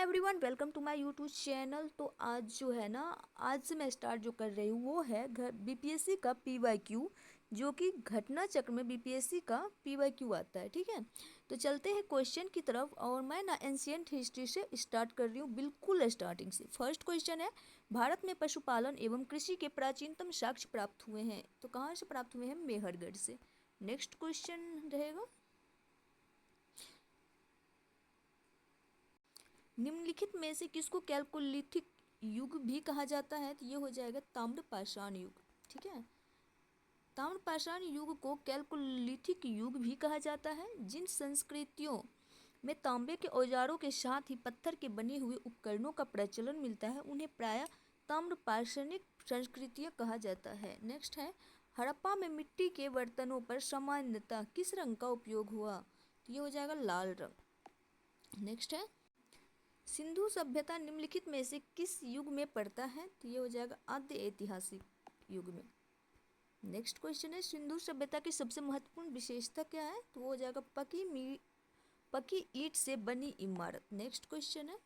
Everyone, welcome to my YouTube channel. तो आज जो है ना, आज से मैं स्टार्ट जो कर रही हूँ वो है बीपीएससी का पीवाईक्यू, जो कि घटना चक्र में बीपीएससी का पीवाईक्यू आता है। ठीक है, तो चलते हैं क्वेश्चन की तरफ। और मैं ना एंशियंट हिस्ट्री से स्टार्ट कर रही हूँ, बिल्कुल स्टार्टिंग से। फर्स्ट क्वेश्चन है, भारत में पशुपालन एवं कृषि के प्राचीनतम साक्ष्य प्राप्त हुए हैं। तो कहाँ से प्राप्त हुए हैं? मेहरगढ़ से। नेक्स्ट क्वेश्चन रहेगा, निम्नलिखित में से किसको कैल्कोलिथिक युग भी कहा जाता है? तो ये हो जाएगा ताम्रपाषाण युग। ठीक है, ताम्रपाषाण युग को कैल्कोलिथिक युग भी कहा जाता है। जिन संस्कृतियों में तांबे के औजारों के साथ ही पत्थर के बने हुए उपकरणों का प्रचलन मिलता है, उन्हें प्रायः ताम्रपाषाणिक संस्कृतियाँ कहा जाता है। नेक्स्ट है, हड़प्पा में मिट्टी के बर्तनों पर सामान्यतः किस रंग का उपयोग हुआ? तो ये हो जाएगा लाल रंग। नेक्स्ट है, सिंधु सभ्यता निम्नलिखित में से किस युग में पड़ता है? तो ये हो जाएगा आद्य ऐतिहासिक युग में। नेक्स्ट क्वेश्चन है, सिंधु सभ्यता की सबसे महत्वपूर्ण विशेषता क्या है? तो वो हो जाएगा पकी ईंट से बनी इमारत। नेक्स्ट क्वेश्चन है,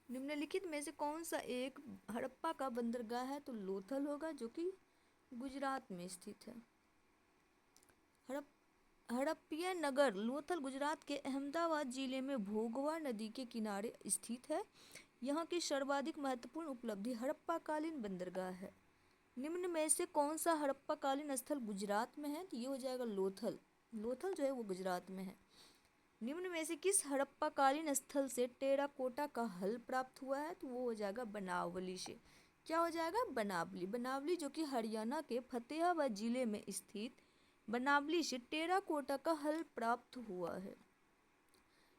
निम्नलिखित में से कौन सा एक हड़प्पा का बंदरगाह है? तो लोथल होगा, जो कि गुजरात में स्थित है। हड़प्पा नगर लोथल गुजरात के अहमदाबाद जिले में भोगवा नदी के किनारे स्थित है। यहाँ की सर्वाधिक महत्वपूर्ण उपलब्धि हड़प्पा कालीन बंदरगाह है। निम्न में से कौन सा हड़प्पा कालीन स्थल गुजरात में है? तो ये हो जाएगा लोथल। लोथल जो है वो गुजरात में है। निम्न में से किस हड़प्पा कालीन स्थल से टेराकोटा का हल प्राप्त हुआ है? तो वो हो जाएगा बनावली से। क्या हो जाएगा? बनावली। बनावली जो कि हरियाणा के फतेहाबाद जिले में स्थित बनावली से टेराकोटा का हल प्राप्त हुआ है।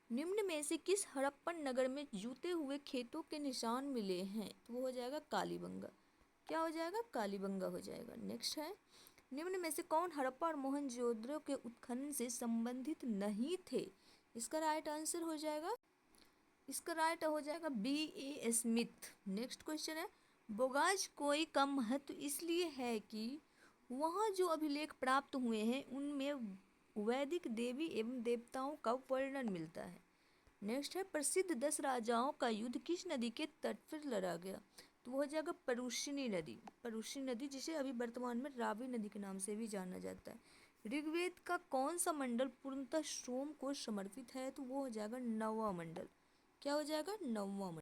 निम्न में से किस हड़प्पन नगर में जूते हुए खेतों के निशान मिले हैं? तो वो हो जाएगा कालीबंगा। क्या हो जाएगा? कालीबंगा हो जाएगा। नेक्स्ट है, निम्न में से कौन हड़प्पा और मोहनजोदड़ो के उत्खनन से संबंधित नहीं थे? इसका राइट आंसर हो जाएगा, इसका राइट हो जाएगा B.A. स्मिथ। नेक्स्ट क्वेश्चन है, बोगाज का महत्व इसलिए है कि वहाँ जो अभिलेख प्राप्त हुए हैं उनमें वैदिक देवी एवं देवताओं का वर्णन मिलता है। नेक्स्ट है, प्रसिद्ध 10 राजाओं का युद्ध किस नदी के तट पर लड़ा गया? तो वो हो जाएगा परुष्णी नदी। परुष्णी नदी, जिसे अभी वर्तमान में रावी नदी के नाम से भी जाना जाता है। ऋग्वेद का कौन सा मंडल पूर्णतः सोम को समर्पित है? तो वो हो जाएगा नौवां मंडल। क्या हो जाएगा? नौवां मंडल।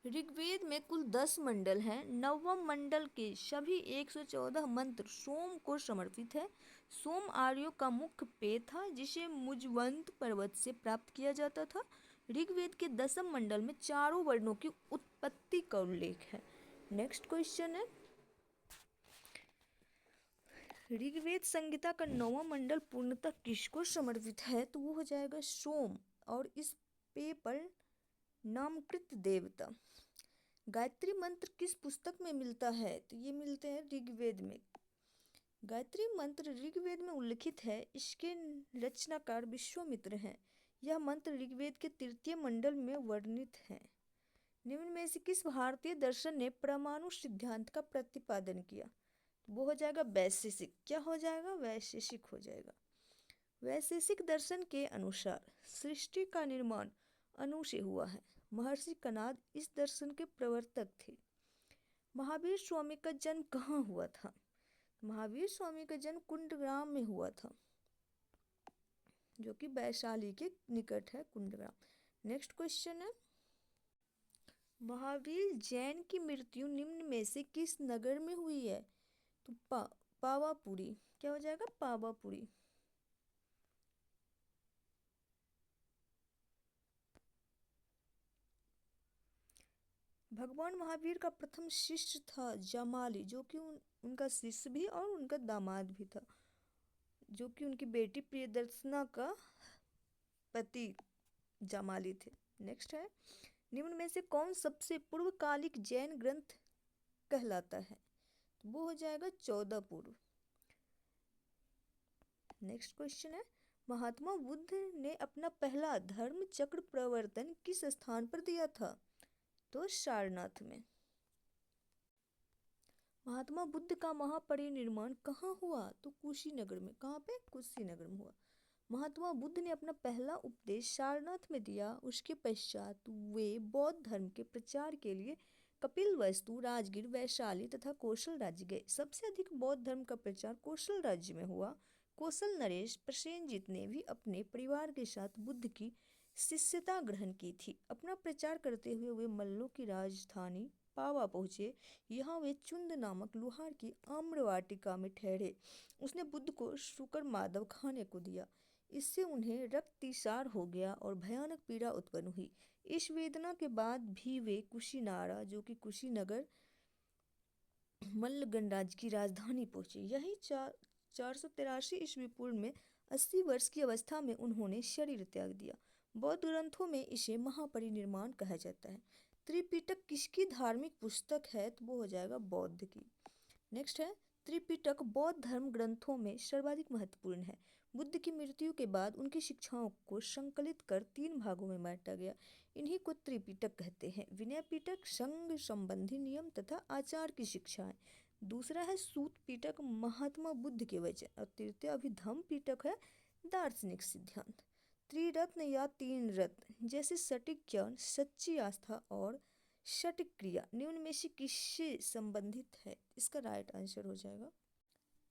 ऋग्वेद में कुल 10 मंडल हैं। नवम मंडल के सभी 114 मंत्र सोम को समर्पित है। सोम आर्यों का मुख्य पेय था, जिसे मुजवंत पर्वत से प्राप्त किया जाता था। ऋग्वेद के 10वें मंडल में चारों वर्णों की उत्पत्ति का उल्लेख है। नेक्स्ट क्वेश्चन है, ऋग्वेद संहिता का 9वां मंडल पूर्णतः किसको समर्पित है? तो वो हो जाएगा सोम और इस पेय पर नामकृत देवता। गायत्री मंत्र किस पुस्तक में मिलता है? तो ये मिलते हैं ऋग्वेद में। गायत्री मंत्र ऋग्वेद में उल्लिखित है। इसके रचनाकार विश्वामित्र हैं। यह मंत्र ऋग्वेद के 3 मंडल में वर्णित है। निम्न में से किस भारतीय दर्शन ने परमाणु सिद्धांत का प्रतिपादन किया? तो वो हो जाएगा वैशेषिक। क्या हो जाएगा? वैशेषिक हो जाएगा। वैशेषिक दर्शन के अनुसार सृष्टि का निर्माण अणु से हुआ है। महर्षि कणाद इस दर्शन के प्रवर्तक थे। महावीर स्वामी का जन्म कहाँ हुआ था? महावीर स्वामी का जन्म कुंडग्राम में हुआ था, जो कि वैशाली के निकट है कुंडग्राम। नेक्स्ट क्वेश्चन है, महावीर जैन की मृत्यु निम्न में से किस नगर में हुई है? तो पावापुरी। क्या हो जाएगा? पावापुरी। भगवान महावीर का प्रथम शिष्य था जामाली, जो कि उनका शिष्य भी और उनका दामाद भी था, जो कि उनकी बेटी प्रियदर्शना का पति जामाली थे। नेक्स्ट है, निम्न में से कौन सबसे पूर्वकालिक जैन ग्रंथ कहलाता है? तो वो हो जाएगा 14 पूर्व। नेक्स्ट क्वेश्चन है, महात्मा बुद्ध ने अपना पहला धर्म चक्र प्रवर्तन किस स्थान पर दिया था? तो सारनाथ में। महात्मा बुद्ध का महापरिनिर्वाण कहाँ हुआ? तो कुशीनगर में। कहाँ पे? कुशीनगर में हुआ। महात्मा बुद्ध ने अपना पहला उपदेश सारनाथ में दिया। उसके पश्चात वे बौद्ध धर्म के प्रचार के लिए कपिलवस्तु, राजगीर, वैशाली तथा कौशल राज्य गए। सबसे अधिक बौद्ध धर्म का प्रचार कौशल राज्य में हुआ। कौशल नरेश प्रसेनजीत ने भी अपने परिवार के साथ बुद्ध की शिष्यता ग्रहण की थी। अपना प्रचार करते हुए वे मल्लों की राजधानी पावा पहुँचे। यहाँ वे चुंद नामक लुहार की आम्र वाटिका में ठहरे। उसने बुद्ध को शुकर माधव खाने को दिया। इससे उन्हें रक्तस्राव हो गया और भयानक पीड़ा उत्पन्न हुई। इस वेदना के बाद भी वे कुशीनारा, जो कि कुशीनगर मल्ल गणराज्य की राजधानी पहुंचे। यही 483 ईस्वी पूर्व में 80 वर्ष की अवस्था में उन्होंने शरीर त्याग दिया। बौद्ध ग्रंथों में इसे महापरिनिर्वाण कहा जाता है। त्रिपिटक किसकी धार्मिक पुस्तक है? तो वो हो जाएगा बौद्ध की। नेक्स्ट है, त्रिपिटक बौद्ध धर्म ग्रंथों में सर्वाधिक महत्वपूर्ण है। बुद्ध की मृत्यु के बाद उनकी शिक्षाओं को संकलित कर 3 भागों में बांटा गया। इन्हीं को त्रिपिटक कहते हैं। विनय पिटक संघ संबंधी नियम तथा आचार की शिक्षाएं। दूसरा है सूत पिटक महात्मा बुद्ध के वचन। और तृतीय अभिधम्म पिटक है दार्शनिक सिद्धांत। त्रिरत्न या 3 रत्न जैसे सटीक ज्ञान, सच्ची आस्था और सटीक क्रिया निम्न में से किससे संबंधित है? इसका राइट आंसर हो जाएगा,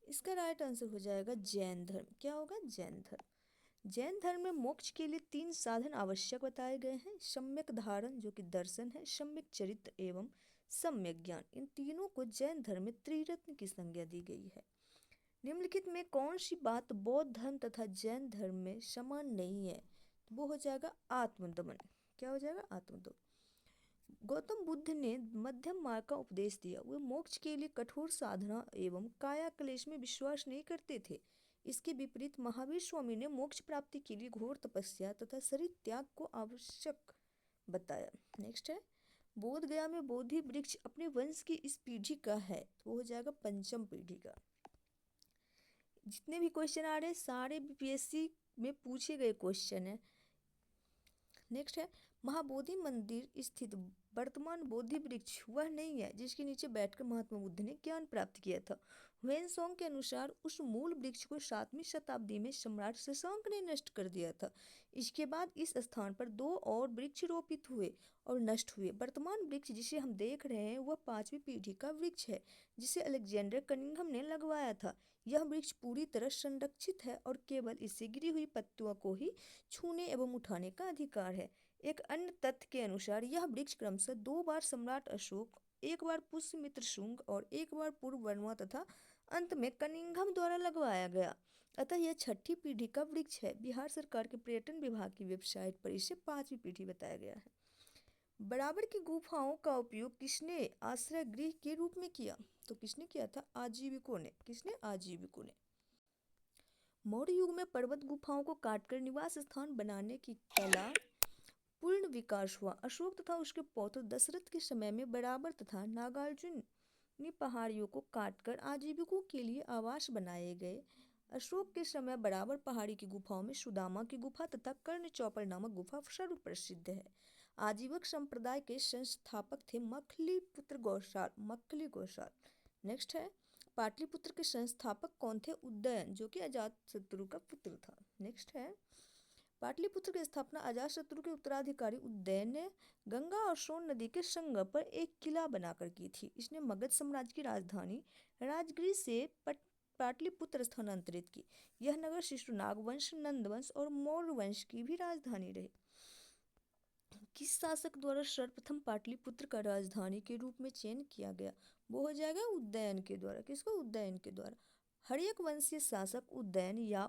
इसका राइट आंसर हो जाएगा जैन धर्म। क्या होगा? जैन धर्म। जैन धर्म में मोक्ष के लिए 3 साधन आवश्यक बताए गए हैं। सम्यक धारण जो कि दर्शन है, सम्यक चरित्र एवं सम्यक ज्ञान। इन तीनों को जैन धर्म में त्रिरत्न की संज्ञा दी गई है। निम्नलिखित में कौन सी बात बौद्ध धर्म तथा जैन धर्म में समान नहीं है? तो वो हो जाएगा आत्मदमन। क्या हो जाएगा? आत्मदमन। गौतम बुद्ध ने मध्यम मार्ग का उपदेश दिया। वे मोक्ष के लिए कठोर साधना एवं काया क्लेश में विश्वास नहीं करते थे। इसके विपरीत महावीर स्वामी ने मोक्ष प्राप्ति के लिए घोर तपस्या तथा शरीर त्याग को आवश्यक बताया। नेक्स्ट है, बोध गया में बोधि वृक्ष अपने वंश की इस पीढ़ी का है। तो वो हो जाएगा पंचम पीढ़ी का। जितने भी क्वेश्चन आ रहे हैं सारे बीपीएससी में पूछे गए क्वेश्चन है। नेक्स्ट है, महाबोधि मंदिर स्थित वर्तमान बोधि वृक्ष वह नहीं है जिसके नीचे बैठकर महात्मा बुद्ध ने ज्ञान प्राप्त किया था। ह्वेनसोंग के अनुसार उस मूल वृक्ष को 7वीं शताब्दी में सम्राट शशांक ने नष्ट कर दिया था। इसके बाद इस स्थान पर 2 और वृक्ष रोपित हुए और नष्ट हुए। वर्तमान वृक्ष जिसे हम देख रहे हैं वह 5वीं पीढ़ी का वृक्ष है जिसे अलेक्जेंडर कनिंघम ने लगवाया था। यह वृक्ष पूरी तरह संरक्षित है और केवल इससे गिरी हुई पत्तियों को ही छूने एवं उठाने का अधिकार है। एक अन्य तथ्य के अनुसार यह वृक्ष क्रमशः 2 बार सम्राट अशोक, 1 बार पुष्यमित्र शुंग और 1 बार पूर्व वर्मा तथा अंत में कनिंघम द्वारा लगवाया गया। अतः यह 6ठी पीढ़ी का वृक्ष है। बिहार सरकार के पर्यटन विभाग की वेबसाइट पर इसे 5वीं पीढ़ी बताया गया है। बराबर की गुफाओं का उपयोग किसने आश्रय गृह के रूप में किया? तो किसने किया था? आजीविकों ने। किसने? आजीविकों ने। मौर्य युग में पर्वत गुफाओं को काटकर निवास स्थान बनाने की कला पूर्ण विकास हुआ। अशोक तथा उसके पौत्र दशरथ के समय में बराबर तथा नागार्जुन ने पहाड़ियों को काटकर आजीविकों के लिए आवास बनाए गए। अशोक के समय बराबर पहाड़ी की गुफाओं में सुदामा की गुफा तथा कर्ण चौपर नामक गुफा सर्वप्रसिद्ध है। आजीवक संप्रदाय के संस्थापक थे मखलीपुत्र गौसाल। मखली गौसाल। नेक्स्ट है, पाटलिपुत्र के संस्थापक कौन थे? उदयन, जो कि अजातशत्रु का पुत्र था। नेक्स्ट है, पाटलिपुत्र की स्थापना अजातशत्रु के उत्तराधिकारी उदयन ने गंगा और सोन नदी के संगम पर एक किला बनाकर की थी। इसने मगध साम्राज्य की राजधानी राजगृह से पाटलिपुत्र स्थानांतरित की। यह नगर शिशुनाग वंश, नंद वंश और मौर्य वंश की भी राजधानी रही। किस शासक द्वारा सर्वप्रथम पाटलिपुत्र का राजधानी के रूप में चयन किया गया? वो हो जाएगा उदयन के द्वारा। किसको? उदयन के द्वारा। हर्यक वंशीय शासक उदयन या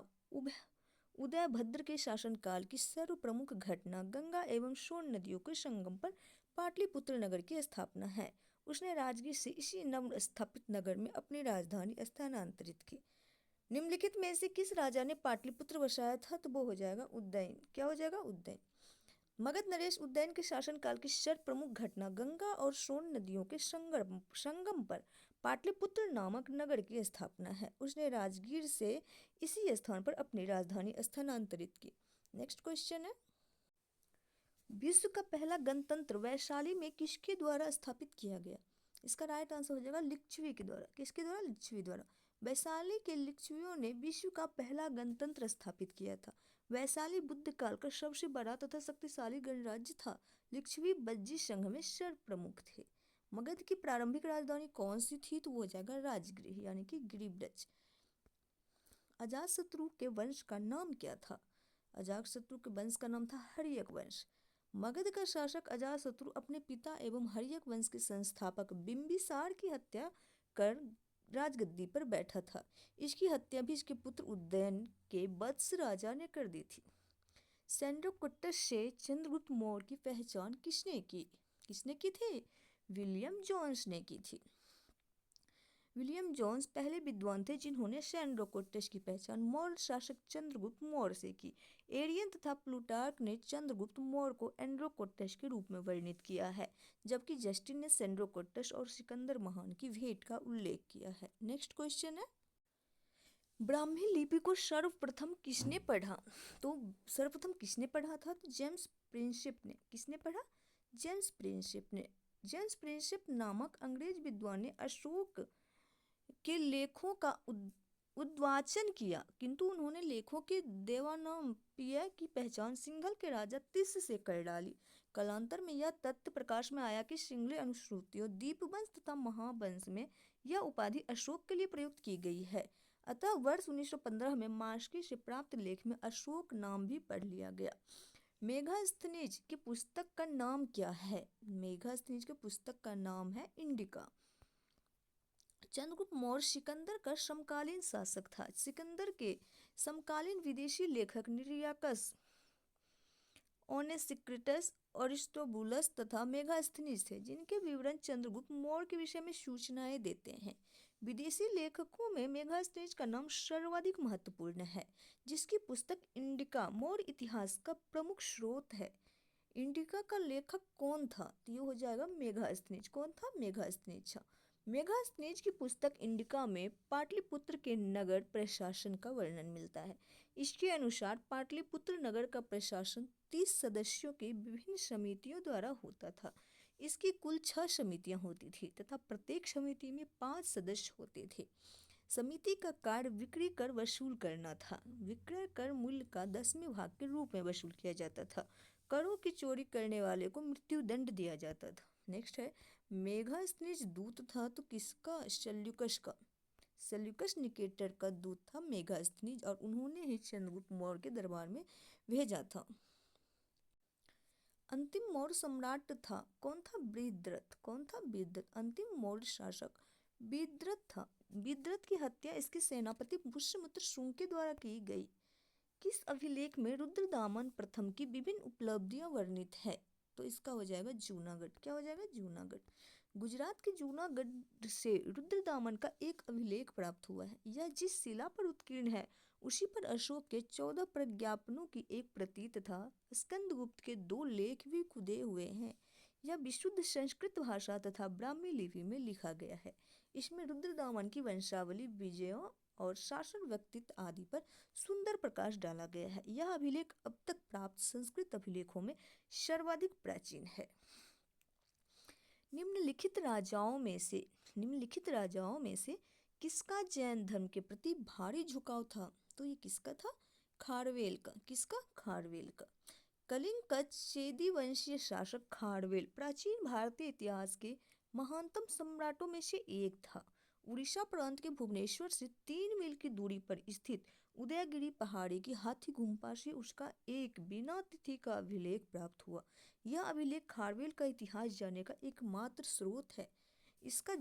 उदयभद्र के शासनकाल की सर्व प्रमुख घटना गंगा एवं सोन नदियों के संगम पर पाटलिपुत्र नगर की स्थापना है। उसने राजगीर से इसी नव स्थापित नगर में अपनी राजधानी स्थानांतरित की। निम्नलिखित में से किस राजा ने पाटलिपुत्र बसाया था? तो वो हो जाएगा उदयन। क्या हो जाएगा? उदयन। मगध नरेश उदयन के शासनकाल की सर्व प्रमुख घटना गंगा और सोन नदियों के संगम पर पाटलिपुत्र नामक नगर की स्थापना है। उसने राजगीर से इसी स्थान पर अपनी राजधानी स्थानांतरित की। नेक्स्ट क्वेश्चन है, विश्व का पहला गणतंत्र वैशाली में किसके द्वारा स्थापित किया गया? इसका राइट आंसर हो जाएगा लिच्छवी के द्वारा। किसके द्वारा? लिच्छवी द्वारा। वैशाली के लिच्छवियों ने विश्व का पहला गणतंत्र स्थापित किया था। वैशाली बुद्ध काल का सबसे बड़ा तथा शक्तिशाली गणराज्य था। लिच्छवी बज्जी संघ में सर्व प्रमुख थे। मगध की प्रारंभिक राजधानी कौन सी थी? तो वो हो जाएगा राजगृह यानी कि ग्रीवडच। अजातशत्रु के वंश का नाम क्या था? अजातशत्रु के वंश का नाम था हर्यक वंश। मगध का शासक अजातशत्रु अपने पिता एवं हर्यक वंश के संस्थापक बिंबिसार की हत्या कर राजगद्दी पर बैठा था। इसकी हत्या भी इसके पुत्र उदयन के वत्स राजा ने कर दी थी। सेंड्रोकुट्टस से चंद्रगुप्त मौर्य की पहचान किसने की? किसने की थी? विलियम जोन्स ने की थी। विलियम जोन्स पहले विद्वान थे जिन्होंने सेंड्रोकुट्टस की पहचान मौर्य शासक चंद्रगुप्त मौर्य से की। एरियन तथा प्लूटार्क ने चंद्रगुप्त मौर्य को एंड्रोकोटस के रूप में वर्णित किया है, जबकि जस्टिन ने सेंड्रोकोटस और सिकंदर महान की भेंट का उल्लेख किया है। नेक्स्ट क्वेश्चन है, ब्राह्मी लिपि को सर्वप्रथम किसने पढ़ा? तो सर्वप्रथम किसने पढ़ा था? तो जेम्स प्रिंसेप ने। किसने पढ़ा? जेम्स प्रिंसेप ने। जेम्स प्रिंसेप नामक अंग्रेज विद्वान ने अशोक के लेखों का उद्वाचन किया, किंतु उन्होंने लेखों के देवानंपिय की पहचान सिंघल के राजा तिस से कर डाली। कालांतर में यह तथ्य प्रकाश में आया कि सिंघली अनुश्रुतियों, दीपवंश तथा महावंश में यह उपाधि अशोक के लिए प्रयुक्त की गई है। अतः वर्ष 1915 में मार्स्की से प्राप्त लेख में अशोक नाम भी पढ़ लिया गया। मेगास्थनीज की पुस्तक का नाम क्या है? मेगास्थनीज की पुस्तक का नाम है इंडिका। चंद्रगुप्त मौर्य सिकंदर का समकालीन शासक था। सिकंदर के समकालीन विदेशी लेखक निरियाकस, ओनेसिक्रिटस, अरिस्टोबुलस तथा मेगास्थनीज थे, जिनके विवरण चंद्रगुप्त मौर्य के विषय में सूचनाएं देते हैं। विदेशी लेखकों में मेगास्थनीज का नाम सर्वाधिक महत्वपूर्ण है, जिसकी पुस्तक इंडिका मौर्य इतिहास का प्रमुख स्रोत है। इंडिका का लेखक कौन था? तो ये हो जाएगा मेगास्थनीज। कौन था? मेगास्थनीज था। मेगास्थनीज की पुस्तक इंडिका में पाटलिपुत्र के नगर प्रशासन का वर्णन मिलता है। इसके अनुसार पाटलिपुत्र नगर का प्रशासन 30 सदस्यों की विभिन्न समितियों द्वारा होता था। इसकी कुल 6 समितियां होती थी तथा प्रत्येक समिति में 5 सदस्य होते थे। समिति का कार्य विक्रय कर वसूल करना था। विक्रय कर मूल्य का 10वें भाग के रूप में वसूल किया जाता था। करों की चोरी करने वाले को मृत्यु दंड दिया जाता था। नेक्स्ट है, मेगास्थनीज दूत था तो किसका? सेल्यूकस का। सेल्यूकस निकेटर का दूत था मेगास्थनीज, और उन्होंने ही चंद्रगुप्त मौर्य के दरबार में भेजा था। अंतिम मौर्य सम्राट था। कौन था? बृहद्रथ। कौन था? बृहद्रथ। अंतिम मौर्य शासक बृहद्रथ था। बृहद्रथ की हत्या इसके सेनापति पुष्यमित्र शुंग के द्वारा की गई। किस अभिलेख में रुद्रदामन प्रथम की विभिन्न उपलब्धियां वर्णित है? तो इसका हो जाएगा जूनागढ़। क्या हो जाएगा? जूनागढ़। गुजरात के जूनागढ़ से रुद्रदामन का एक अभिलेख प्राप्त हुआ है। यह जिस शिला पर उत्कीर्ण है उसी पर अशोक के 14 प्रज्ञापनों की एक प्रति तथा स्कंदगुप्त के 2 लेख भी खुदे हुए हैं। यह विशुद्ध संस्कृत भाषा तथा ब्राह्मी लिपि में लिखा गया है। इसमें रुद्रदामन की वंशावली, विजयों और शासन व्यक्तित्व आदि पर सुंदर प्रकाश डाला गया है। यह अभिलेख अब तक प्राप्त संस्कृत अभिलेखों में सर्वाधिक प्राचीन है। निम्नलिखित राजाओं में से किसका जैन धर्म के प्रति भारी झुकाव था? तो ये किसका था? खारवेल का। किसका? खारवेल का। कलिंग का चेदी वंशीय शासक खारवेल प्राचीन भारतीय इतिहास के महानतम सम्राटों में से एक था। उड़ीसा प्रांत के भुवनेश्वर से 3 मील की दूरी पर स्थित उदयगिरी पहाड़ी की हाथी गुम्फा से उसका एक बिना तिथि का अभिलेख प्राप्त हुआ। यह अभिलेख खारवेल का इतिहास जानने का एकमात्र स्रोत है। इसका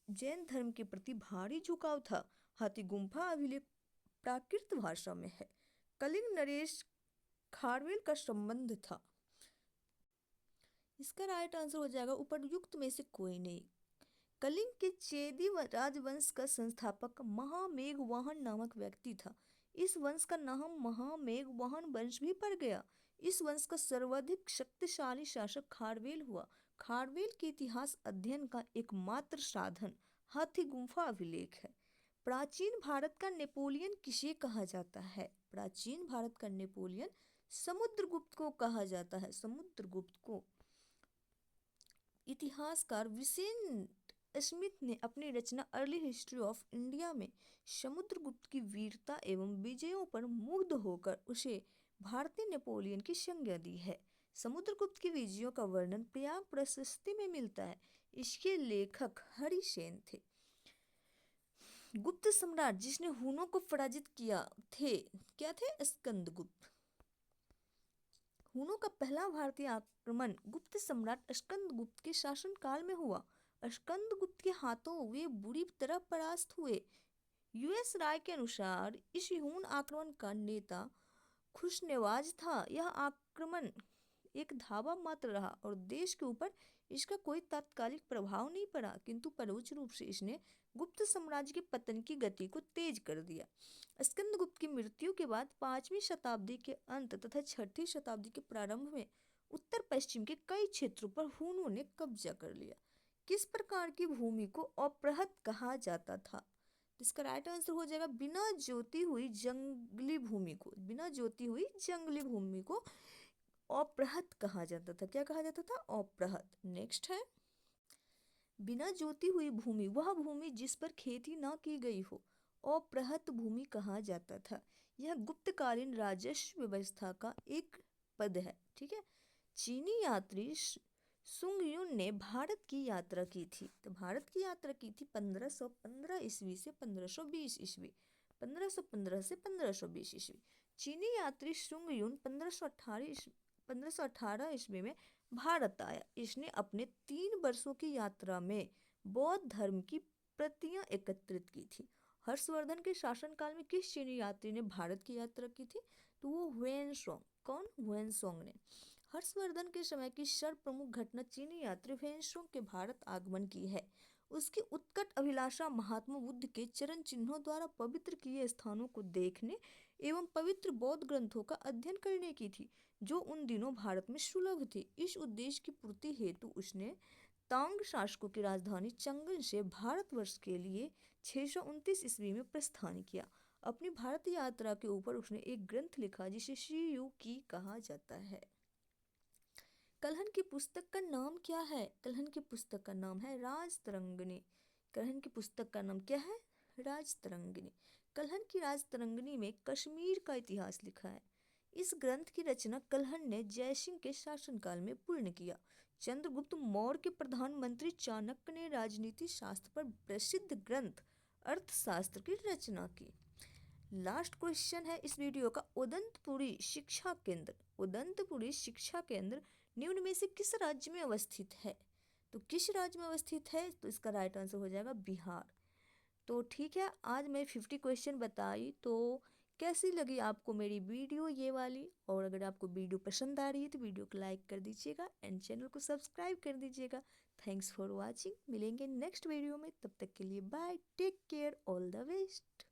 जैन धर्म के प्रति भारी झुकाव था। हाथी गुम्फा अभिलेख प्राकृत भाषा में है। कलिंग नरेश खारवेल का संबंध था। इसका राइट आंसर हो जाएगा उपर्युक्त में से कोई नहीं। कलिंग के चेदी राजवंश का संस्थापक महामेघवाहन नामक व्यक्ति था। इस वंश का नाम महामेघवाहन वंश भी पड़ गया। इस वंश का सर्वाधिक शक्तिशाली शासक खारवेल हुआ। खारवेल के इतिहास अध्ययन का एकमात्र साधन हाथी गुम्फा अभिलेख है। प्राचीन भारत का नेपोलियन किसे कहा जाता है? प्राचीन भारत का नेपोलियन समुद्रगुप्त को कहा जाता है। समुद्रगुप्त को। इतिहासकार विसेंट स्मिथ ने अपनी रचना अर्ली हिस्ट्री ऑफ इंडिया में समुद्रगुप्त की वीरता एवं विजयों पर मुग्ध होकर उसे भारतीय नेपोलियन की संज्ञा दी है। समुद्रगुप्त की विजयों का वर्णन प्रयाग प्रशस्ति में मिलता है। इसके लेखक हरिसेन थे। गुप्त सम्राट जिसने हुनों को पराजित किया थे, क्या थे? स्कंदगुप्त। हुनों का पहला भारतीय आक्रमण गुप्त सम्राट स्कंदगुप्त के शासनकाल में हुआ। स्कंदगुप्त के हाथों वे बुरी तरह परास्त हुए। यूएस राय के अनुसार इस हुन आक्रमण का नेता खुशनेवाज था। यह आक्रमण एक धावा मात्र रहा और देश के ऊपर इसका कोई तात्कालिक प्रभाव नहीं पड़ा, किंतु परोक्ष रूप से इसने गुप्त साम्राज्य के पतन की गति को तेज कर दिया। स्कंदगुप्त की मृत्यु के बाद 5वीं शताब्दी के अंत तथा 6वीं शताब्दी के प्रारंभ में उत्तर पश्चिम के कई क्षेत्रों पर हुनों ने कब्जा कर लिया। किस प्रकार की भूमि को अपृहत कहा जाता था? इसका राइट आंसर हो जाएगा बिना जोती हुई जंगली भूमि को। बिना जोती हुई जंगली भूमि को अपृहत कहा जाता था। क्या कहा जाता था? अपृहत। नेक्स्ट है, बिना जोती हुई भूमि वह भूमि जिस पर खेती न की गई हो, अपृहत भूमि कहा जाता था। यह गुप्तकालीन राजस्व व्यवस्था का एक पद है। ठीक है। चीनी यात्री सुंगयुन ने भारत की यात्रा की थी। तो भारत की यात्रा की थी 1515 ईस्वी से 1520 ईस्वी। 1515 से 1520 ईस्वी। चीनी यात्री सुंगयुन 1518 ईस्वी में भारत आया। इसने अपने 3 वर्षों की यात्रा में बौद्ध धर्म की प्रतियां एकत्रित की थी। हर्षवर्धन के शासनकाल में किस चीनी यात्री ने भारत की यात्रा की थी? तो वो ह्वेनसोंग। कौन? ह्वेनसोंग ने। हर्षवर्धन के समय की सर्वप्रमुख घटना चीनी यात्री ह्वेनसोंग के भारत आगमन की है। उसकी उत्कट अभिलाषा महात्मा बुद्ध के चरण चिन्हों द्वारा पवित्र किए स्थानों को देखने एवं पवित्र बौद्ध ग्रंथों का अध्ययन करने की थी, जो उन दिनों भारत में सुलभ थे। इस उद्देश्य की पूर्ति हेतु उसने तांग शासकों की राजधानी चंगन से भारतवर्ष के लिए 629 ईस्वी में प्रस्थान किया। अपनी भारत यात्रा के ऊपर उसने एक ग्रंथ लिखा जिसे शीयू की कहा जाता है। कलहन की पुस्तक का नाम क्या है? कलहन की पुस्तक का नाम है राजतरंगिणी। कलहन की पुस्तक का नाम क्या है? राजतरंगिणी। कलहन की राजतरंगिणी में कश्मीर का इतिहास लिखा है। इस ग्रंथ की रचना कलहन ने जयसिंह के शासनकाल में पूर्ण किया। चंद्रगुप्त मौर्य के प्रधानमंत्री चाणक्य ने राजनीति शास्त्र पर प्रसिद्ध ग्रंथ अर्थशास्त्र की रचना की। लास्ट क्वेश्चन है इस वीडियो का, उदंतपुरी शिक्षा केंद्र। उदंतपुरी शिक्षा केंद्र निम्न में से किस राज्य में अवस्थित है? तो किस राज्य में अवस्थित है? तो इसका राइट आंसर हो जाएगा बिहार। तो ठीक है, आज मैं 50 क्वेश्चन बताई। तो कैसी लगी आपको मेरी वीडियो ये वाली? और अगर आपको वीडियो पसंद आ रही है तो वीडियो को लाइक कर दीजिएगा एंड चैनल को सब्सक्राइब कर दीजिएगा। Thanks for watching. मिलेंगे नेक्स्ट वीडियो में, तब तक के लिए bye, take care, all the best.